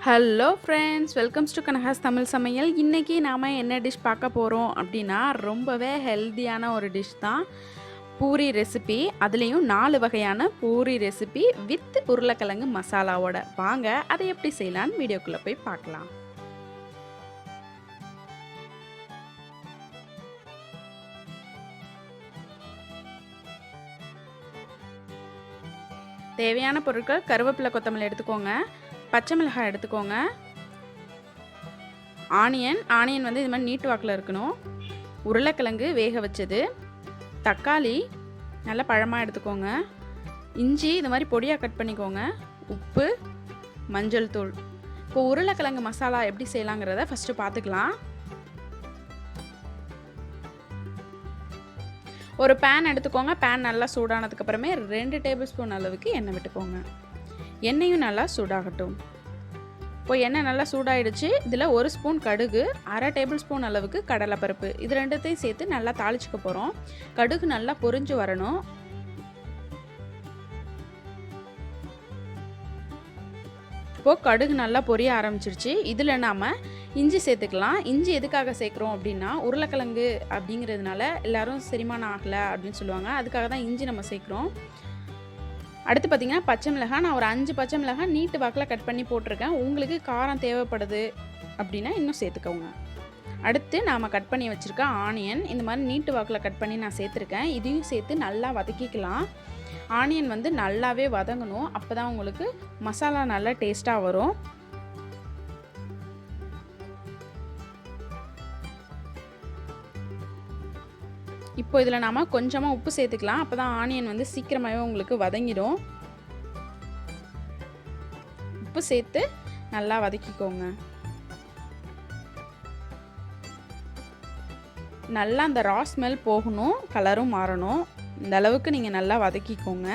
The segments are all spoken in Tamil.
Hello friends, welcomes to Kanaka's Tamil சமையல். இன்றைக்கி நாம் என்ன டிஷ் பார்க்க போகிறோம் அப்படின்னா, ரொம்பவே ஹெல்த்தியான ஒரு டிஷ் தான் பூரி ரெசிபி. அதுலேயும் 4 வகையான பூரி ரெசிபி வித் உருளைக்கிழங்கு மசாலாவோட. வாங்க அதை எப்படி செய்யலான்னு வீடியோக்குள்ளே போய் பார்க்கலாம். தேவையான பொருட்கள்: கருவேப்பிலை, கொத்தமல்லி எடுத்துக்கோங்க, பச்சை மிளகாய் எடுத்துக்கோங்க, ஆனியன் வந்து இது மாதிரி நீட்டு வாக்கில் இருக்கணும், உருளைக்கிழங்கு வேக வச்சது, தக்காளி நல்லா பழமாக எடுத்துக்கோங்க, இஞ்சி இது மாதிரி பொடியாக கட் பண்ணிக்கோங்க, உப்பு, மஞ்சள் தூள். இப்போ உருளைக்கிழங்கு மசாலா எப்படி செய்யலாங்கிறத ஃபஸ்ட்டு பார்த்துக்கலாம். ஒரு பேன் எடுத்துக்கோங்க. பேன் நல்லா சூடானதுக்கப்புறமே 2 டேபிள் ஸ்பூன் அளவுக்கு எண்ணெய் விட்டுக்கோங்க. எண்ணெயும் நல்லா சூடாகட்டும். இப்போ எண்ணெய் நல்லா சூடாயிடுச்சு. இதில் 1 ஸ்பூன் கடுகு, 1/2 டேபிள் ஸ்பூன் அளவுக்கு கடலைப்பருப்பு, இது ரெண்டுத்தையும் சேர்த்து நல்லா தாளிச்சுக்க போகிறோம். கடுகு நல்லா பொரிஞ்சு வரணும். இப்போது கடுகு நல்லா பொரிய ஆரம்பிச்சிருச்சு. இதில் நாம் இஞ்சி சேர்த்துக்கலாம். இஞ்சி எதுக்காக சேர்க்குறோம் அப்படின்னா, உருளைக்கிழங்கு அப்படிங்கிறதுனால எல்லோரும் செரிமானம் ஆகலை அப்படின்னு சொல்லுவாங்க. அதுக்காக தான் இஞ்சி நம்ம சேர்க்குறோம். அடுத்து பார்த்திங்கன்னா பச்சை மிளகாய். நான் ஒரு 5 பச்சை மிளகாய் நீட்டு வாக்கில் கட் பண்ணி போட்டிருக்கேன். உங்களுக்கு காரம் தேவைப்படுது அப்படின்னா இன்னும் சேர்த்துக்கோங்க. அடுத்து நாம் கட் பண்ணி வச்சுருக்க ஆனியன் இந்த மாதிரி நீட்டு வாக்கில் கட் பண்ணி நான் சேர்த்துருக்கேன். இதையும் சேர்த்து நல்லா வதக்கிக்கலாம். ஆனியன் வந்து நல்லாவே வதங்கணும். அப்போ தான் உங்களுக்கு மசாலா நல்லா டேஸ்ட்டாக வரும். இப்போ இதில் நாம் கொஞ்சமாக உப்பு சேர்த்துக்கலாம். அப்போ தான் ஆனியன் வந்து சீக்கிரமாகவே உங்களுக்கு வதங்கிடும். உப்பு சேர்த்து நல்லா வதக்கிக்கோங்க. நல்லா அந்த ரா ஸ்மெல் போகணும், கலரும் மாறணும். இந்த அளவுக்கு நீங்கள் நல்லா வதக்கிக்கோங்க.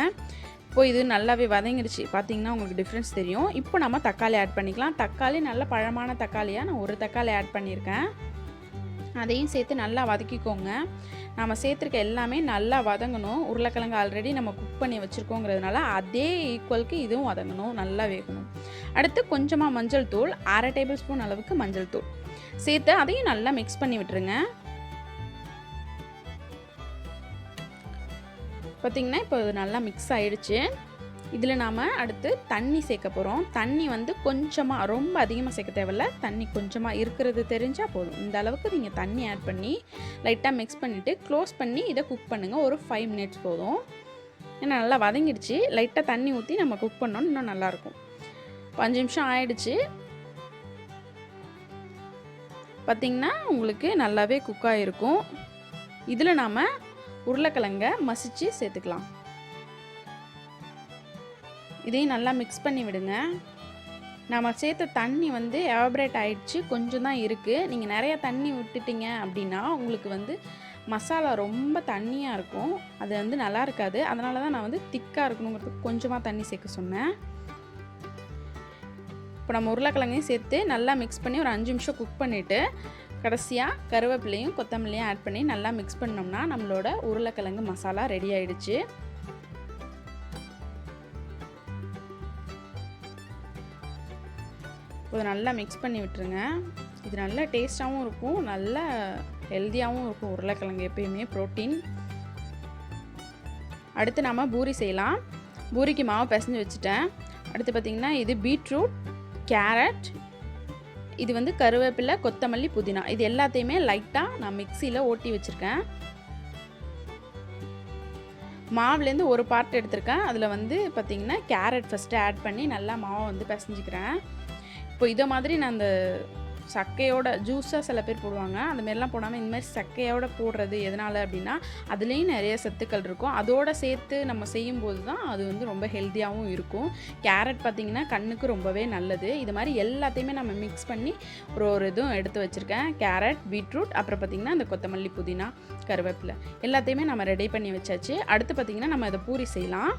இப்போது இது நல்லாவே வதங்கிடுச்சு. பார்த்தீங்கன்னா உங்களுக்கு டிஃப்ரென்ஸ் தெரியும். இப்போ நம்ம தக்காளி ஆட் பண்ணிக்கலாம். தக்காளி நல்ல பழமான தக்காளியாக நான் 1 தக்காளி ஆட் பண்ணியிருக்கேன். அதையும் சேர்த்து நல்லா வதக்கிக்கோங்க. நம்ம சேர்த்துருக்க எல்லாமே நல்லா வதங்கணும். உருளைக்கிழங்கு ஆல்ரெடி நம்ம குக் பண்ணி வச்சுருக்கோங்கிறதுனால அதே ஈக்குவலுக்கு இதுவும் வதங்கணும், நல்லா வேகணும். அடுத்து கொஞ்சமாக மஞ்சள் தூள், 1/2 டேபிள் ஸ்பூன் அளவுக்கு மஞ்சள் தூள் சேர்த்து அதையும் நல்லா மிக்ஸ் பண்ணி விட்டுருங்க. பார்த்திங்கன்னா இப்போ நல்லா மிக்ஸ் ஆகிடுச்சு. இதில் நாம் அடுத்து தண்ணி சேர்க்க போகிறோம். தண்ணி வந்து கொஞ்சமாக, ரொம்ப அதிகமாக சேர்க்க தேவையில்ல. தண்ணி கொஞ்சமாக இருக்கிறது தெரிஞ்சால் போதும். இந்த அளவுக்கு நீங்கள் தண்ணி ஆட் பண்ணி லைட்டாக மிக்ஸ் பண்ணிவிட்டு க்ளோஸ் பண்ணி இதை குக் பண்ணுங்கள். ஒரு 5 மினிட்ஸ் போதும். ஏன்னா நல்லா வதங்கிடுச்சு. லைட்டாக தண்ணி ஊற்றி நம்ம குக் பண்ணோன்னு இன்னும் நல்லாயிருக்கும். 5 நிமிஷம் ஆயிடுச்சு. பார்த்திங்கன்னா உங்களுக்கு நல்லாவே குக் ஆகிருக்கும். இதில் நாம் உருளைக்கிழங்கை மசிச்சு சேர்த்துக்கலாம். இதையும் நல்லா மிக்ஸ் பண்ணி விடுங்க. நம்ம சேர்த்த தண்ணி வந்து எவாப்ரேட் ஆகிடுச்சு, கொஞ்சம் தான் இருக்குது. நீங்கள் நிறைய தண்ணி விட்டுட்டிங்க அப்படின்னா உங்களுக்கு வந்து மசாலா ரொம்ப தண்ணியாக இருக்கும். அது வந்து நல்லா இருக்காது. அதனால தான் நான் வந்து திக்காக இருக்கணுங்கிறதுக்கு கொஞ்சமாக தண்ணி சேர்க்க சொன்னேன். இப்போ நம்ம உருளைக்கிழங்கையும் சேர்த்து நல்லா மிக்ஸ் பண்ணி ஒரு 5 நிமிஷம் குக் பண்ணிவிட்டு கடைசியாக கருவேப்பிலையும் கொத்தமல்லியும் ஆட் பண்ணி நல்லா மிக்ஸ் பண்ணோம்னா நம்மளோட உருளைக்கிழங்கு மசாலா ரெடி ஆகிடுச்சு. இதை நல்லா மிக்ஸ் பண்ணி விட்டுருங்க. இது நல்ல டேஸ்ட்டாகவும் இருக்கும், நல்ல ஹெல்த்தியாகவும் இருக்கும். உருளைக்கிழங்கு எப்பயுமே ப்ரோட்டீன். அடுத்து நாம் பூரி செய்யலாம். பூரிக்கு மாவு பிசைஞ்சு வச்சுட்டேன். அடுத்து பார்த்திங்கன்னா இது பீட்ரூட், கேரட், இது வந்து கருவேப்பிலை, கொத்தமல்லி, புதினா, இது எல்லாத்தையுமே லைட்டாக நான் மிக்சியில் ஓட்டி வச்சுருக்கேன். மாவுலேருந்து ஒரு பார்ட் எடுத்திருக்கேன். அதில் வந்து பார்த்திங்கன்னா கேரட் ஃபஸ்ட்டு ஆட் பண்ணி நல்லா மாவை வந்து பிசைஞ்சிக்கிறேன். இப்போ இதை மாதிரி நான் அந்த சக்கையோட ஜூஸாக சில பேர் போடுவாங்க, அந்த மாதிரிலாம் போடாமல் இந்த மாதிரி சக்கையோடு போடுறது எதனால் அப்படின்னா அதுலேயும் நிறைய சத்துக்கள் இருக்கும். அதோடு சேர்த்து நம்ம செய்யும்போது தான் அது வந்து ரொம்ப ஹெல்த்தியாகவும் இருக்கும். கேரட் பார்த்திங்கன்னா கண்ணுக்கு ரொம்பவே நல்லது. இது மாதிரி எல்லாத்தையுமே நம்ம மிக்ஸ் பண்ணி ஒரு இதுவும் எடுத்து வச்சுருக்கேன். கேரட், பீட்ரூட், அப்புறம் பார்த்திங்கன்னா இந்த கொத்தமல்லி, புதினா, கருவேப்பிலை எல்லாத்தையுமே நம்ம ரெடி பண்ணி வச்சாச்சு. அடுத்து பார்த்திங்கன்னா நம்ம இதை பூரி செய்யலாம்.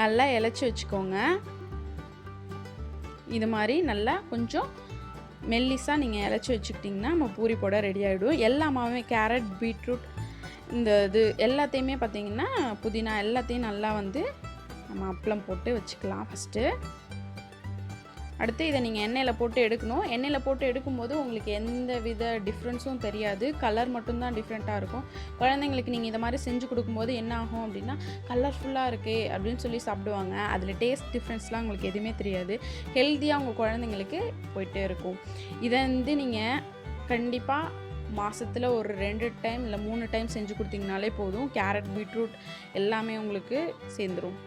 நல்லா இலச்சி வச்சுக்கோங்க. இது மாதிரி நல்லா கொஞ்சம் மெல்லிஸாக நீங்கள் இலச்சி வச்சுக்கிட்டிங்கன்னா நம்ம பூரி போட ரெடி ஆகிடும். எல்லா மாவுமே கேரட், பீட்ரூட், இந்த இது எல்லாத்தையுமே பார்த்திங்கன்னா புதினா எல்லாத்தையும் நல்லா வந்து நம்ம அப்பளம் போட்டு வச்சுக்கலாம் ஃபஸ்ட்டு. அடுத்து இதை நீங்கள் எண்ணெயில் போட்டு எடுக்கணும். எண்ணெயில் போட்டு எடுக்கும்போது உங்களுக்கு எந்த வித டிஃப்ரென்ஸும் தெரியாது, கலர் மட்டும்தான் டிஃப்ரெண்ட்டாக இருக்கும். குழந்தைங்களுக்கு நீங்கள் இதை மாதிரி செஞ்சு கொடுக்கும்போது என்ன ஆகும் அப்படின்னா, கலர்ஃபுல்லாக இருக்கே அப்படின்னு சொல்லி சாப்பிடுவாங்க. அதில் டேஸ்ட் டிஃப்ரென்ஸ்லாம் உங்களுக்கு எதுவுமே தெரியாது. ஹெல்த்தியாக உங்கள் குழந்தைங்களுக்கு போயிட்டே இருக்கும். இதை வந்து நீங்கள் கண்டிப்பாக மாதத்தில் ஒரு 2 டைம் இல்லை 3 டைம் செஞ்சு கொடுத்தீங்கனாலே போதும். கேரட், பீட்ரூட் எல்லாமே உங்களுக்கு சேர்ந்துடும்.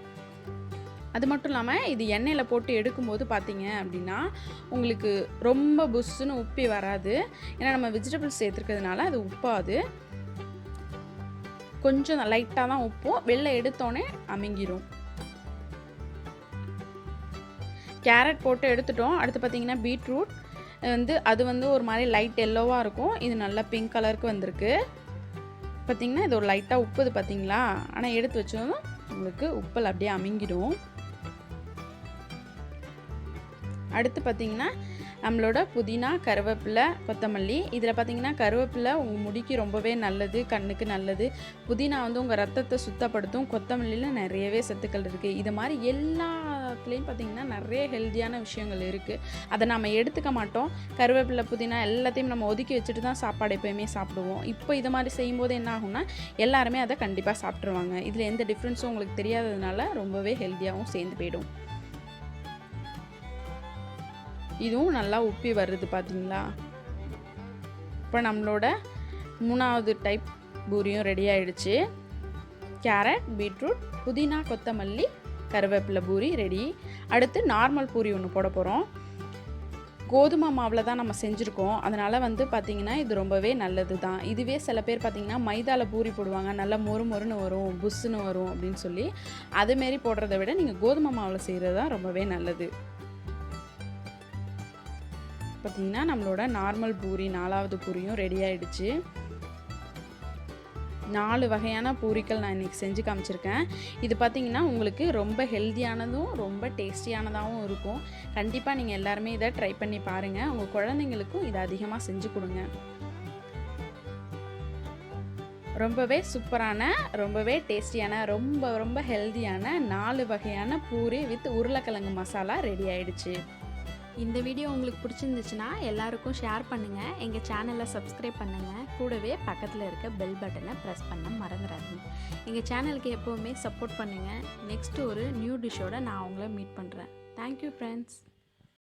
அது மட்டும் இல்லாமல் இது எண்ணெயில் போட்டு எடுக்கும்போது பார்த்தீங்க அப்படின்னா உங்களுக்கு ரொம்ப புஷ்ஷுன்னு உப்பி வராது. ஏன்னா நம்ம வெஜிடபிள்ஸ் சேர்த்துருக்கிறதுனால அது உப்பாது. கொஞ்சம் லைட்டாக தான் உப்பும். வெளில எடுத்தோடனே அமுங்கிடும். கேரட் போட்டு எடுத்துட்டோம். அடுத்து பார்த்தீங்கன்னா பீட்ரூட் அது வந்து ஒரு மாதிரி லைட் எல்லோவாக இருக்கும். இது நல்லா பிங்க் கலருக்கு வந்திருக்கு. பார்த்திங்கன்னா இது ஒரு லைட்டாக உப்புது பார்த்தீங்களா. ஆனால் எடுத்து வச்சதும் உங்களுக்கு உப்பல் அப்படியே அமுங்கிடும். அடுத்து பார்த்திங்கன்னா நம்மளோட புதினா, கருவேப்பிலை, கொத்தமல்லி. இதில் பார்த்திங்கன்னா கருவேப்பிலை உங்கள் முடிக்கு ரொம்பவே நல்லது, கண்ணுக்கு நல்லது. புதினா வந்து உங்கள் ரத்தத்தை சுத்தப்படுத்தும். கொத்தமல்லியில் நிறையவே சத்துக்கள் இருக்குது. இது மாதிரி எல்லாத்துலேயும் பார்த்திங்கன்னா நிறைய ஹெல்த்தியான விஷயங்கள் இருக்குது. அதை நம்ம எடுத்துக்க மாட்டோம். கருவேப்பிலை, புதினா எல்லாத்தையும் நம்ம ஒதுக்கி வச்சுட்டு தான் சாப்பாடு எப்போயுமே சாப்பிடுவோம். இப்போ இது மாதிரி செய்யும்போது என்ன ஆகும்னா எல்லாருமே அதை கண்டிப்பாக சாப்பிட்ருவாங்க. இதில் எந்த டிஃப்ரென்ஸும் உங்களுக்கு தெரியாததுனால ரொம்பவே ஹெல்த்தியாகவும் சேர்ந்து போயிடும். இதுவும் நல்லா உப்பி வருது பார்த்தீங்களா. இப்போ நம்மளோட 3வது டைப் பூரியும் ரெடி ஆகிடுச்சு. கேரட், பீட்ரூட், புதினா, கொத்தமல்லி, கருவேப்பிலை பூரி ரெடி. அடுத்து நார்மல் பூரி ஒன்று போட போகிறோம். கோதுமை மாவில் தான் நம்ம செஞ்சுருக்கோம். அதனால் வந்து பார்த்திங்கன்னா இது ரொம்பவே நல்லது தான். இதுவே சில பேர் பார்த்திங்கன்னா மைதாவில் பூரி போடுவாங்க, நல்லா மொறு மொறுன்னு வரும், புஷ்ஷுன்னு வரும் அப்படின்னு சொல்லி. அதுமாரி போடுறத விட நீங்கள் கோதுமை மாவில் செய்கிறது தான் ரொம்பவே நல்லது. பார்த்திங்கன்னா நம்மளோட நார்மல் பூரி 4வது பூரியும் ரெடி ஆகிடுச்சு. 4 வகையான பூரிகள் நான் இன்றைக்கி செஞ்சு காமிச்சிருக்கேன். இது பார்த்திங்கன்னா உங்களுக்கு ரொம்ப ஹெல்த்தியானதும் ரொம்ப டேஸ்டியானதாகவும் இருக்கும். கண்டிப்பாக நீங்கள் எல்லாருமே இதை ட்ரை பண்ணி பாருங்கள். உங்கள் குழந்தைங்களுக்கும் இதை அதிகமாக செஞ்சு கொடுங்க. ரொம்பவே சூப்பரான, ரொம்பவே டேஸ்டியான, ரொம்ப ரொம்ப ஹெல்த்தியான 4 வகையான பூரி வித் உருளைக்கிழங்கு மசாலா ரெடி ஆகிடுச்சு. இந்த வீடியோ உங்களுக்கு பிடிச்சிருந்துச்சுன்னா எல்லாருக்கும் ஷேர் பண்ணுங்கள். எங்கள் சேனலை சப்ஸ்கிரைப் பண்ணுங்கள். கூடவே பக்கத்தில் இருக்க பெல் பட்டனை ப்ரெஸ் பண்ண மறந்துடாதீங்க. எங்கள் சேனலுக்கு எப்போவுமே சப்போர்ட் பண்ணுங்கள். நெக்ஸ்ட்டு ஒரு நியூ டிஷ்ஷோடு நான் உங்களை மீட் பண்ணுறேன். Thank you friends.